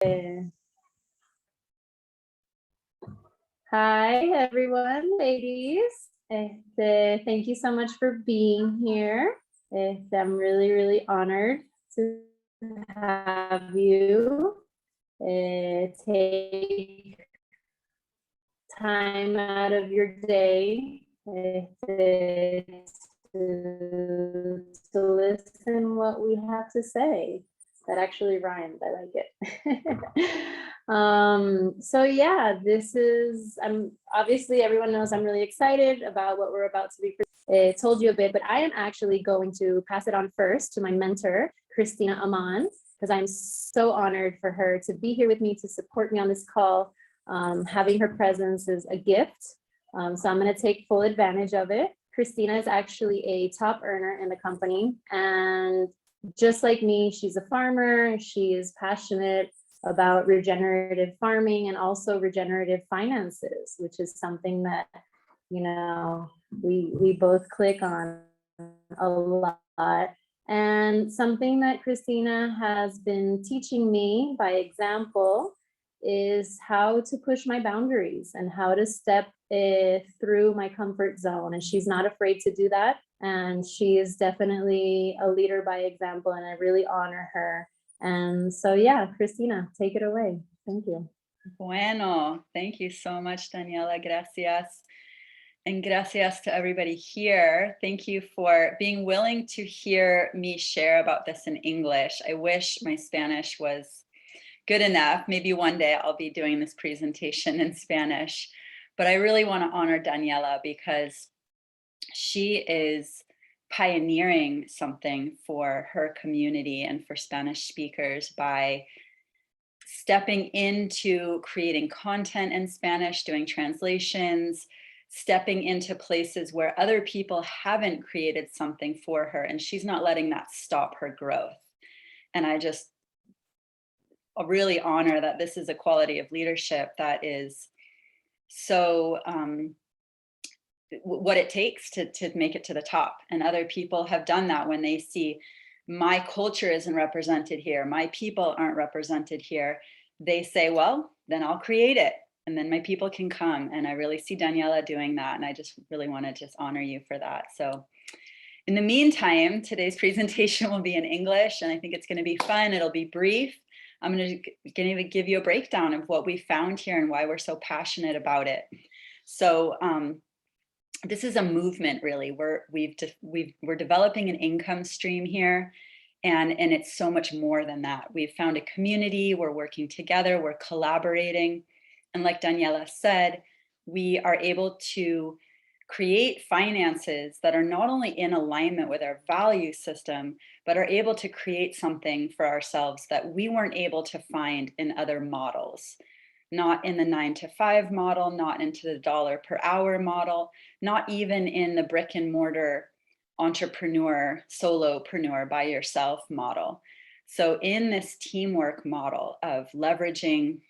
Hi, everyone, ladies. Thank you so much for being here. I'm really, really honored to have you take time out of your day to listen what we have to say. That actually rhymed. I like it. So yeah, I'm obviously everyone knows I'm really excited about what we're about to be. Told you a bit, but I am actually going to pass it on first to my mentor, Christina Aman, because I'm so honored for her to be here with me to support me on this call. Having her presence is a gift. So I'm going to take full advantage of it. Christina is actually a top earner in the company, and just like me, she's a farmer. She is passionate about regenerative farming and also regenerative finances, which is something that, you know, we both click on a lot. And something that Christina has been teaching me by example is how to push my boundaries and how to step through my comfort zone. And she's not afraid to do that. And she is definitely a leader by example, and I really honor her. And so, yeah, Christina, take it away. Thank you. Bueno, thank you so much, Daniela. Gracias. And gracias to everybody here. Thank you for being willing to hear me share about this in English. I wish my Spanish was good enough. Maybe one day I'll be doing this presentation in Spanish. But I really want to honor Daniela because she is pioneering something for her community and for Spanish speakers by stepping into creating content in Spanish, doing translations, stepping into places where other people haven't created something for her, and she's not letting that stop her growth. And I just really honor that this is a quality of leadership that is so what it takes to make it to the top. And other people have done that when they see my culture isn't represented here, my people aren't represented here. They say, well, then I'll create it. And then my people can come. And I really see Daniela doing that. And I just really want to just honor you for that. So in the meantime, today's presentation will be in English, and I think it's going to be fun. It'll be brief. I'm going to give you a breakdown of what we found here and why we're so passionate about it. So this is a movement, really. We're developing an income stream here, and it's so much more than that. We've found a community, we're working together, we're collaborating. And like Daniela said, we are able to create finances that are not only in alignment with our value system, but are able to create something for ourselves that we weren't able to find in other models. Not in the 9-to-5 model, not into the dollar per hour model, not even in the brick and mortar entrepreneur, solopreneur by yourself model. So in this teamwork model of leveraging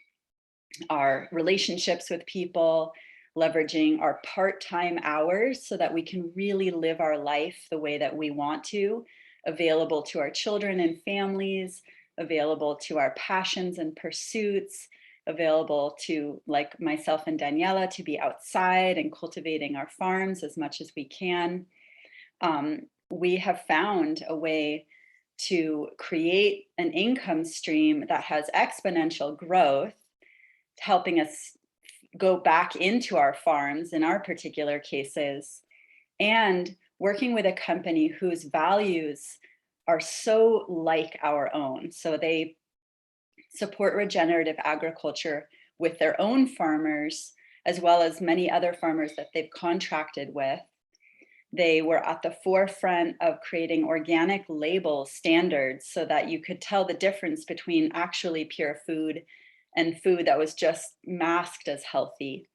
our relationships with people, leveraging our part-time hours so that we can really live our life the way that we want to, available to our children and families, available to our passions and pursuits, available to, like myself and Daniela, to be outside and cultivating our farms as much as we can. We have found a way to create an income stream that has exponential growth, helping us go back into our farms in our particular cases, and working with a company whose values are so like our own. So they support regenerative agriculture with their own farmers, as well as many other farmers that they've contracted with. They were at the forefront of creating organic label standards so that you could tell the difference between actually pure food and food that was just masked as healthy.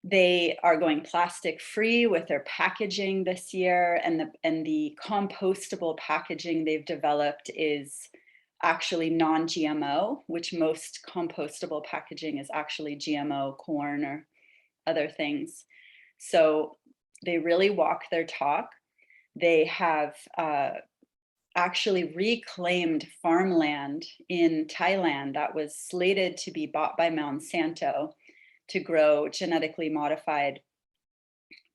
They are going plastic free with their packaging this year, and the compostable packaging they've developed is actually non-GMO, which most compostable packaging is actually GMO corn or other things. So they really walk their talk. They have actually reclaimed farmland in Thailand that was slated to be bought by Monsanto to grow genetically modified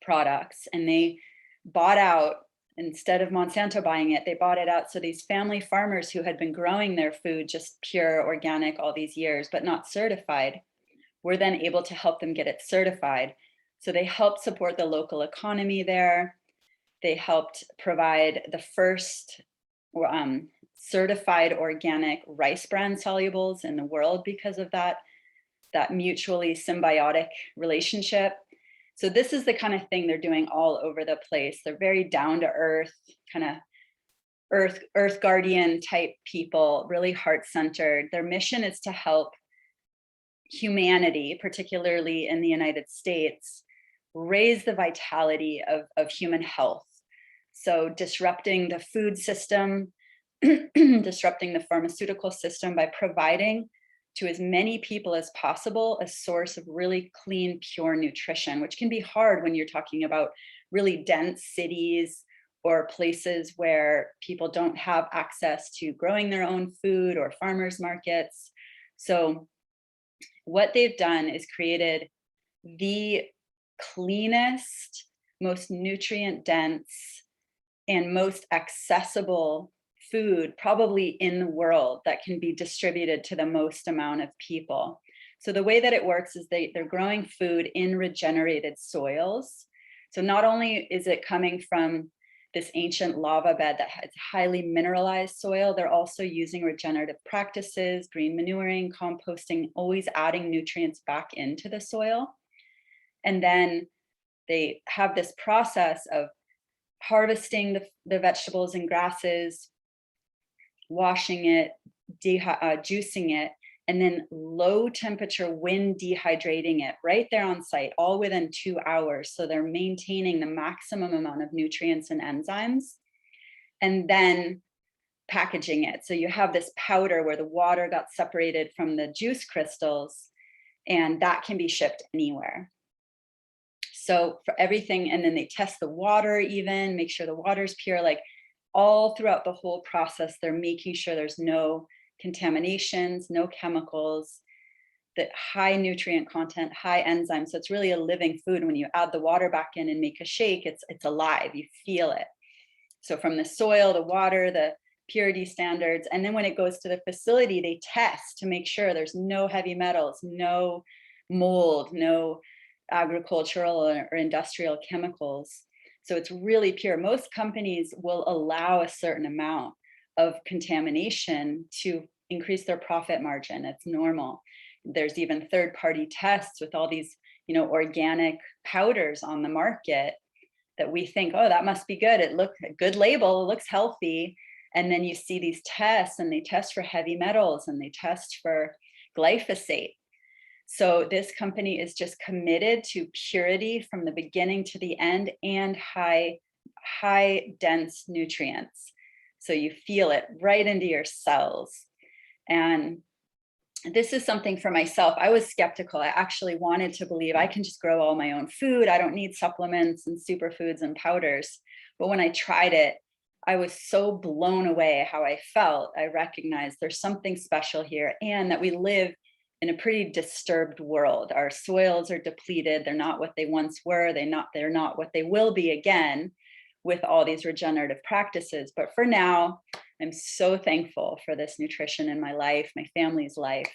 products. And they bought out, instead of Monsanto buying it, they bought it out. So these family farmers who had been growing their food just pure organic all these years, but not certified, were then able to help them get it certified. So they helped support the local economy there. They helped provide the first certified organic rice bran solubles in the world because of that mutually symbiotic relationship. So this is the kind of thing they're doing all over the place. They're very down to earth, kind of earth guardian type people, really heart centered. Their mission is to help humanity, particularly in the United States, raise the vitality of human health. So disrupting the food system, disrupting the pharmaceutical system by providing to as many people as possible a source of really clean, pure nutrition, which can be hard when you're talking about really dense cities or places where people don't have access to growing their own food or farmers markets. So what they've done is created the cleanest, most nutrient dense, and most accessible food probably in the world that can be distributed to the most amount of people. So the way that it works is they're growing food in regenerated soils. So not only is it coming from this ancient lava bed that has highly mineralized soil, they're also using regenerative practices, green manuring, composting, always adding nutrients back into the soil. And then they have this process of harvesting the vegetables and grasses, washing it, juicing it, and then low temperature wind dehydrating it right there on site, all within 2 hours. So they're maintaining the maximum amount of nutrients and enzymes, and then packaging it. So you have this powder where the water got separated from the juice crystals, and that can be shipped anywhere. So for everything, and then they test the water, even make sure the water's pure, like all throughout the whole process, they're making sure there's no contaminations, no chemicals, that high nutrient content, high enzymes. So it's really a living food. When you add the water back in and make a shake, it's alive, you feel it. So from the soil, the water, the purity standards, and then when it goes to the facility, they test to make sure there's no heavy metals, no mold, no agricultural or industrial chemicals. So it's really pure. Most companies will allow a certain amount of contamination to increase their profit margin. It's normal. There's even third-party tests with all these, organic powders on the market that we think, oh, that must be good. It looks a good label, it looks healthy. And then you see these tests, and they test for heavy metals, and they test for glyphosate. So this company is just committed to purity from the beginning to the end, and high dense nutrients. So you feel it right into your cells. And this is something for myself. I was skeptical. I actually wanted to believe I can just grow all my own food. I don't need supplements and superfoods and powders. But when I tried it, I was so blown away how I felt. I recognized there's something special here, and that we live in a pretty disturbed world. Our soils are depleted. They're not what they once were. They're not what they will be again with all these regenerative practices. But for now, I'm so thankful for this nutrition in my life, my family's life,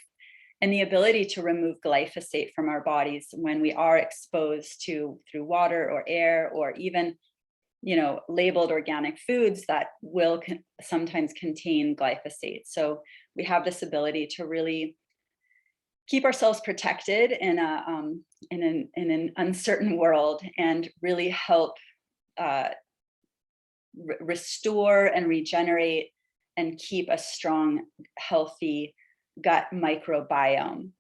and the ability to remove glyphosate from our bodies when we are exposed to through water or air, or even labeled organic foods that will sometimes contain glyphosate. So we have this ability to really keep ourselves protected in an uncertain world, and really help restore and regenerate and keep a strong, healthy gut microbiome.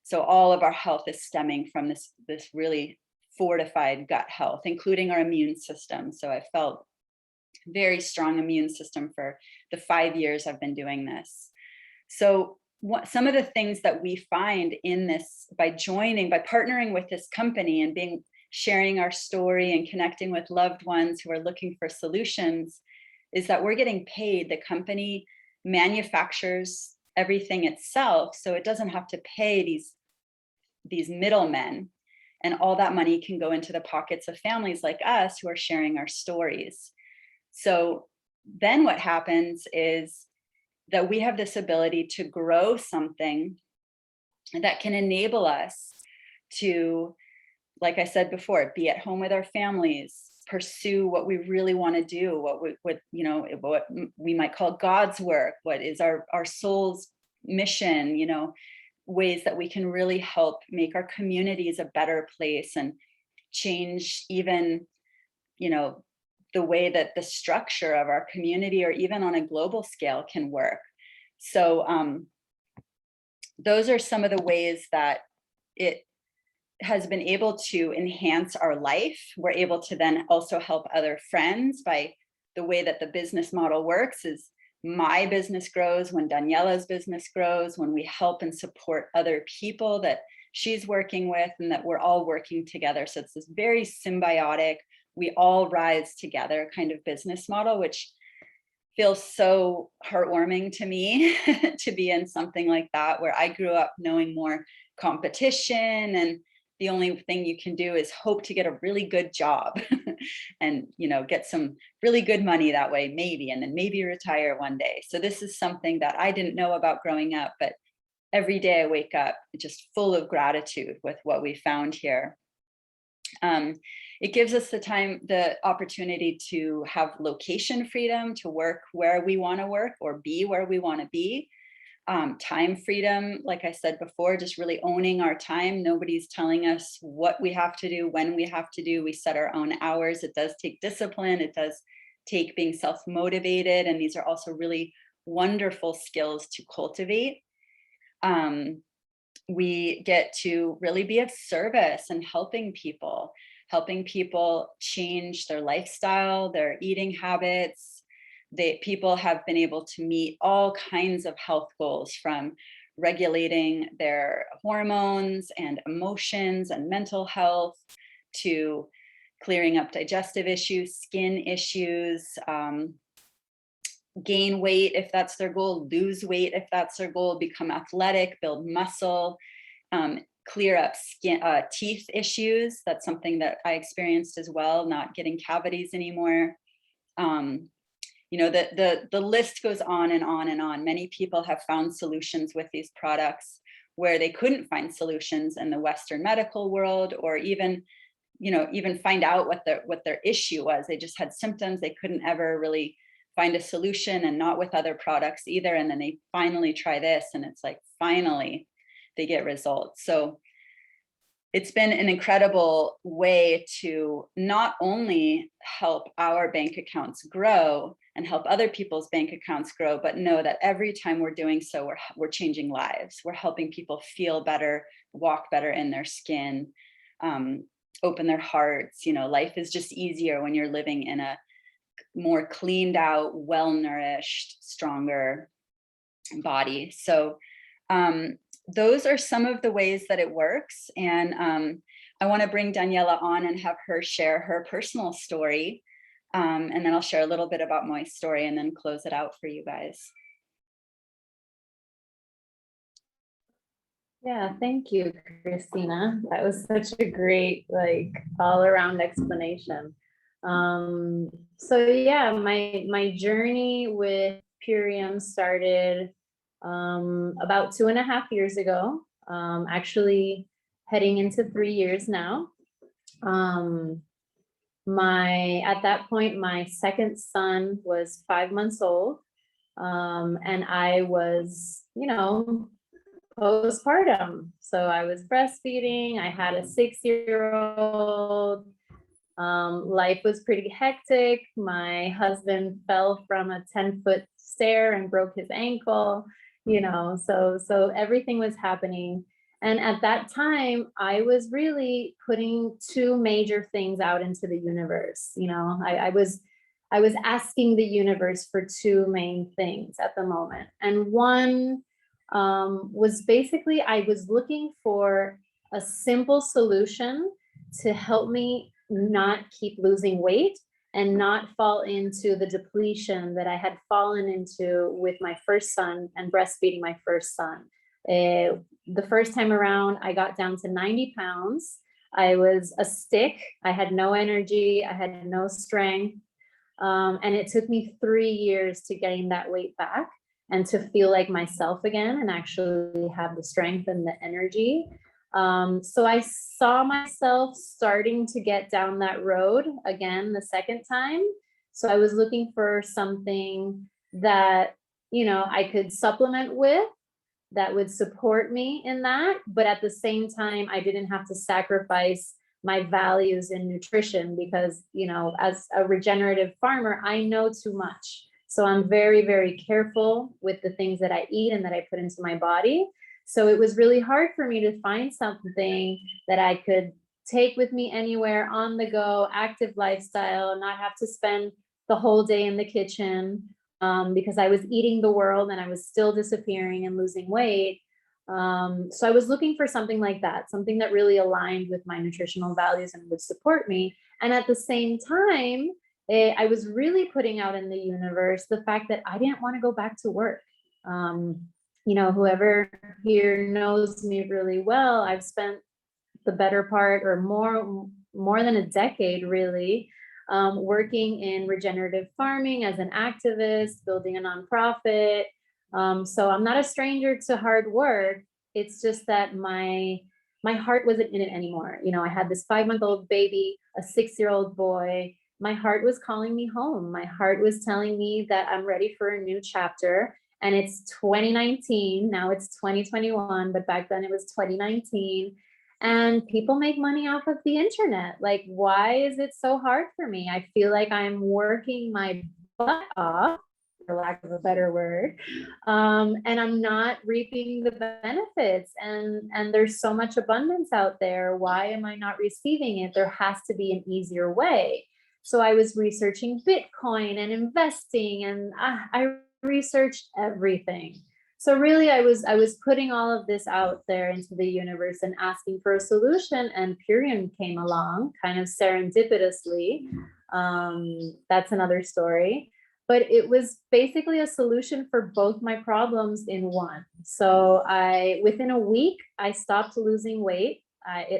So all of our health is stemming from this really fortified gut health, including our immune system. So I felt very strong immune system for the 5 years I've been doing this. So some of the things that we find in this, by partnering with this company and sharing our story and connecting with loved ones who are looking for solutions, is that we're getting paid. The company manufactures everything itself, so it doesn't have to pay these middlemen, and all that money can go into the pockets of families like us who are sharing our stories. So then what happens is that we have this ability to grow something that can enable us to, like I said before, be at home with our families, pursue what we really want to do, what we might call God's work, what is our soul's mission, ways that we can really help make our communities a better place and change even, the way that the structure of our community or even on a global scale can work. So those are some of the ways that it has been able to enhance our life. We're able to then also help other friends by the way that the business model works is my business grows when Daniella's business grows, when we help and support other people that she's working with and that we're all working together. So it's this very symbiotic, we all rise together kind of business model, which feels so heartwarming to me to be in something like that, where I grew up knowing more competition and the only thing you can do is hope to get a really good job and get some really good money that way, maybe, and then maybe retire one day. So this is something that I didn't know about growing up, but every day I wake up just full of gratitude with what we found here. It gives us the opportunity to have location freedom to work where we want to work or be where we want to be. Time freedom, like I said before, just really owning our time. Nobody's telling us what we have to do, when we have to do. We set our own hours. It does take discipline. It does take being self-motivated. And these are also really wonderful skills to cultivate. We get to really be of service and helping people change their lifestyle, their eating habits. People have been able to meet all kinds of health goals, from regulating their hormones and emotions and mental health to clearing up digestive issues, skin issues, gain weight if that's their goal, lose weight if that's their goal, become athletic, build muscle, clear up teeth issues. That's something that I experienced as well, not getting cavities anymore. The list goes on and on and on. Many people have found solutions with these products where they couldn't find solutions in the Western medical world, or even find out what their issue was. They just had symptoms. They couldn't ever really find a solution, and not with other products either. And then they finally try this, and it's like, finally they get results. So it's been an incredible way to not only help our bank accounts grow and help other people's bank accounts grow, but know that every time we're doing so, we're changing lives. We're helping people feel better, walk better in their skin, open their hearts. Life is just easier when you're living in a more cleaned out, well-nourished, stronger body. So those are some of the ways that it works. And I want to bring Daniella on and have her share her personal story. And then I'll share a little bit about my story and then close it out for you guys. Yeah, thank you, Christina. That was such a great, all around explanation. So yeah, my journey with Purium started about 2.5 years ago, actually heading into 3 years now. At that point, my second son was 5 months old, and I was, postpartum. So I was breastfeeding. I had a 6-year-old. Life was pretty hectic. My husband fell from a 10-foot stair and broke his ankle, so everything was happening. And at that time, I was really putting two major things out into the universe. I was asking the universe for two main things at the moment. And one was basically, I was looking for a simple solution to help me not keep losing weight and not fall into the depletion that I had fallen into with my first son and breastfeeding my first son. The first time around, I got down to 90 pounds. I was a stick. I had no energy. I had no strength. And it took me 3 years to gain that weight back and to feel like myself again and actually have the strength and the energy. So I saw myself starting to get down that road again the second time. So I was looking for something that, I could supplement with that would support me in that. But at the same time, I didn't have to sacrifice my values in nutrition because, as a regenerative farmer, I know too much. So I'm very, very careful with the things that I eat and that I put into my body. So it was really hard for me to find something that I could take with me anywhere, on the go, active lifestyle, not have to spend the whole day in the kitchen, because I was eating the world and I was still disappearing and losing weight. So I was looking for something like that, something that really aligned with my nutritional values and would support me. And at the same time, I was really putting out in the universe the fact that I didn't want to go back to work. Whoever here knows me really well, I've spent the better part or more than a decade really, working in regenerative farming as an activist, building a nonprofit. So I'm not a stranger to hard work. It's just that my heart wasn't in it anymore. I had this 5-month-old baby, a 6-year-old boy. My heart was calling me home. My heart was telling me that I'm ready for a new chapter. And it's 2019. Now it's 2021, but back then it was 2019. And people make money off of the internet. Like, why is it so hard for me? I feel like I'm working my butt off, for lack of a better word, and I'm not reaping the benefits. And there's so much abundance out there. Why am I not receiving it? There has to be an easier way. So I was researching Bitcoin and investing, and I researched everything. So really, I was putting all of this out there into the universe and asking for a solution, and Purium came along kind of serendipitously. That's another story. But it was basically a solution for both my problems in one. So within a week, I stopped losing weight. I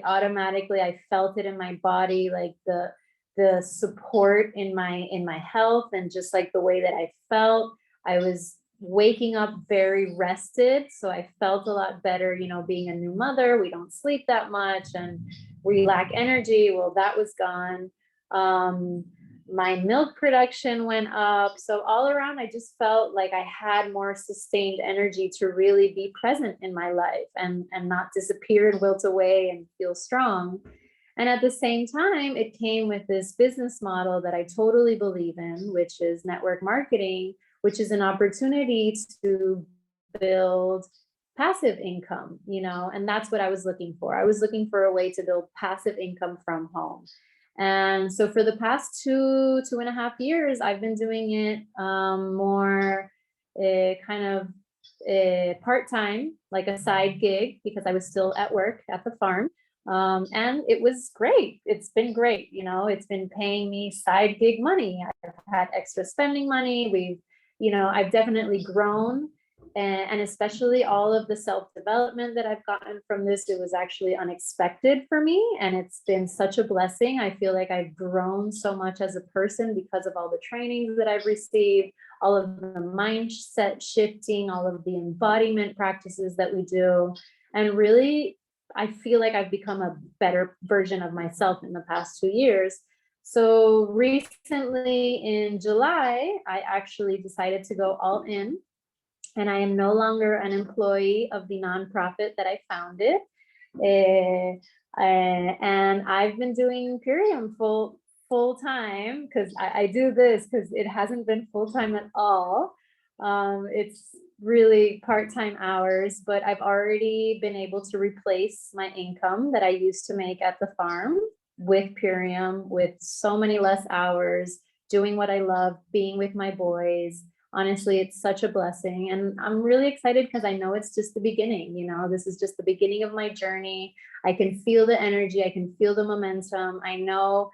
felt it in my body, like the support in my health, and just like the way that I felt. I was waking up very rested. So I felt a lot better, being a new mother. We don't sleep that much and we lack energy. Well, that was gone. My milk production went up. So all around, I just felt like I had more sustained energy to really be present in my life and not disappear and wilt away and feel strong. And at the same time, it came with this business model that I totally believe in, which is network marketing, which is an opportunity to build passive income, and that's what I was looking for. I was looking for a way to build passive income from home. And so for the past 2.5 years, I've been doing it more kind of part-time, like a side gig, because I was still at work at the farm. And it was great. It's been great. It's been paying me side gig money. I've had extra spending money. I've definitely grown, and especially all of the self-development that I've gotten from this, it was actually unexpected for me. And it's been such a blessing. I feel like I've grown so much as a person because of all the trainings that I've received, all of the mindset shifting, all of the embodiment practices that we do. And really, I feel like I've become a better version of myself in the past 2 years. So recently in July, I actually decided to go all in, and I am no longer an employee of the nonprofit that I founded. And I've been doing Purium full time, because I do this because it hasn't been full time at all. It's really part-time hours, but I've already been able to replace my income that I used to make at the farm with Purium, with so many less hours, doing what I love, being with my boys. Honestly, it's such a blessing. And I'm really excited because I know it's just the beginning. This is just the beginning of my journey. I can feel the energy. I can feel the momentum. I know,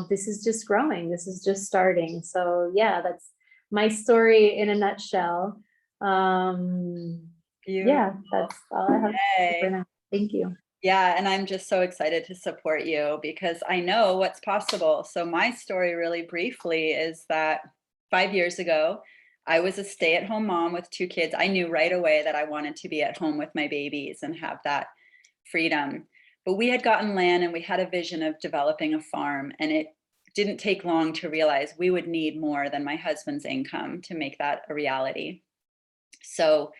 this is just growing. This is just starting. So yeah, that's my story in a nutshell. Yeah, Beautiful. that's all I have to say for Yay. now. Thank you. Yeah, and I'm just so excited to support you because I know what's possible. So my story really briefly is that 5 years ago, I was a stay-at-home mom with 2 kids. I knew right away that I wanted to be at home with my babies and have that freedom. But we had gotten land and we had a vision of developing a farm, and it didn't take long to realize we would need more than my husband's income to make that a reality. So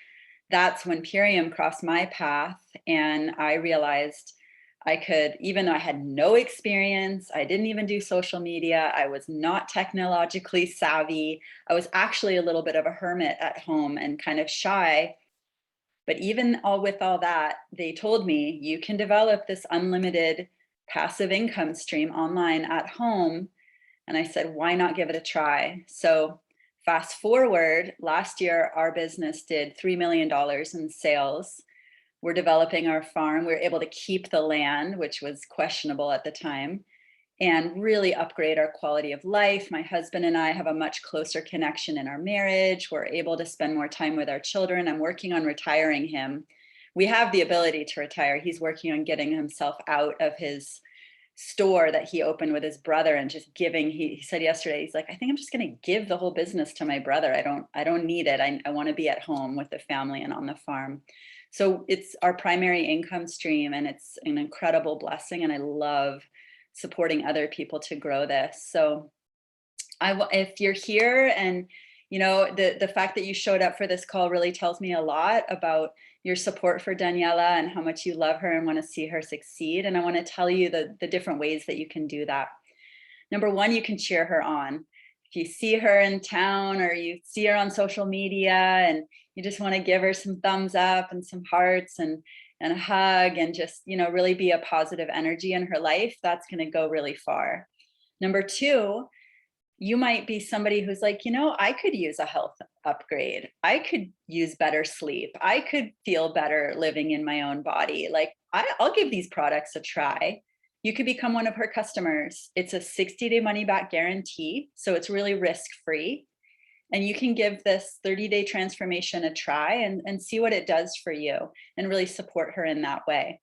that's when Purium crossed my path, and I realized I could, even though I had no experience, I didn't even do social media, I was not technologically savvy, I was actually a little bit of a hermit at home and kind of shy. But even with all that, they told me you can develop this unlimited passive income stream online at home. And I said, why not give it a try? So fast forward, last year, our business did $3 million in sales. We're developing our farm. We were able to keep the land, which was questionable at the time, and really upgrade our quality of life. My husband and I have a much closer connection in our marriage. We're able to spend more time with our children. I'm working on retiring him. We have the ability to retire. He's working on getting himself out of his store that he opened with his brother and just giving. He said yesterday, he's like, I think I'm just going to give the whole business to my brother. I don't need it. I want to be at home with the family and on the farm. So it's our primary income stream, and it's an incredible blessing, and I love supporting other people to grow this. So if you're here, and the fact that you showed up for this call really tells me a lot about your support for Daniella and how much you love her and want to see her succeed. And I want to tell you the different ways that you can do that. Number one, you can cheer her on. If you see her in town or you see her on social media and you just want to give her some thumbs up and some hearts and a hug, and just, really be a positive energy in her life, that's going to go really far. Number two, you might be somebody who's like, I could use a health upgrade. I could use better sleep. I could feel better living in my own body. Like, I'll give these products a try. You could become one of her customers. It's a 60-day money back guarantee. So it's really risk-free. And you can give this 30-day transformation a try and see what it does for you and really support her in that way.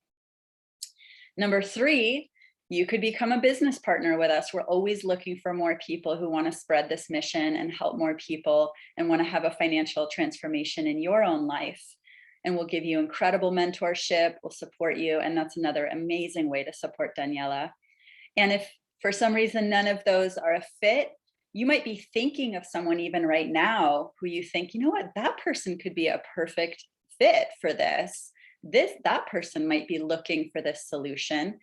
Number three, you could become a business partner with us. We're always looking for more people who want to spread this mission and help more people and want to have a financial transformation in your own life. And we'll give you incredible mentorship, we'll support you. And that's another amazing way to support Daniella. And if for some reason none of those are a fit, you might be thinking of someone even right now who you think, that person could be a perfect fit for this. That person might be looking for this solution.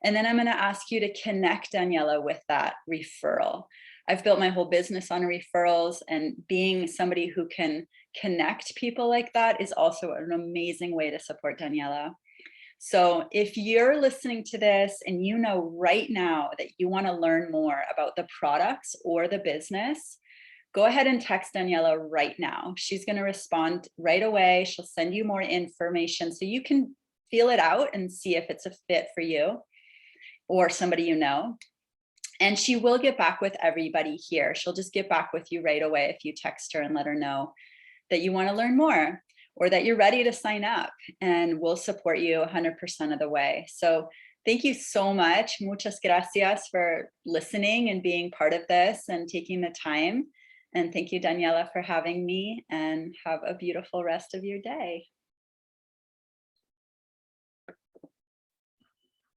And then I'm going to ask you to connect Daniella with that referral. I've built my whole business on referrals, and being somebody who can connect people like that is also an amazing way to support Daniella. So if you're listening to this and you know right now that you want to learn more about the products or the business, go ahead and text Daniella right now. She's going to respond right away. She'll send you more information so you can feel it out and see if it's a fit for you or somebody you know. And she will get back with everybody here. She'll just get back with you right away if you text her and let her know that you want to learn more or that you're ready to sign up, and we'll support you 100% of the way. So thank you so much. Muchas gracias for listening and being part of this and taking the time. And thank you, Daniella, for having me, and have a beautiful rest of your day.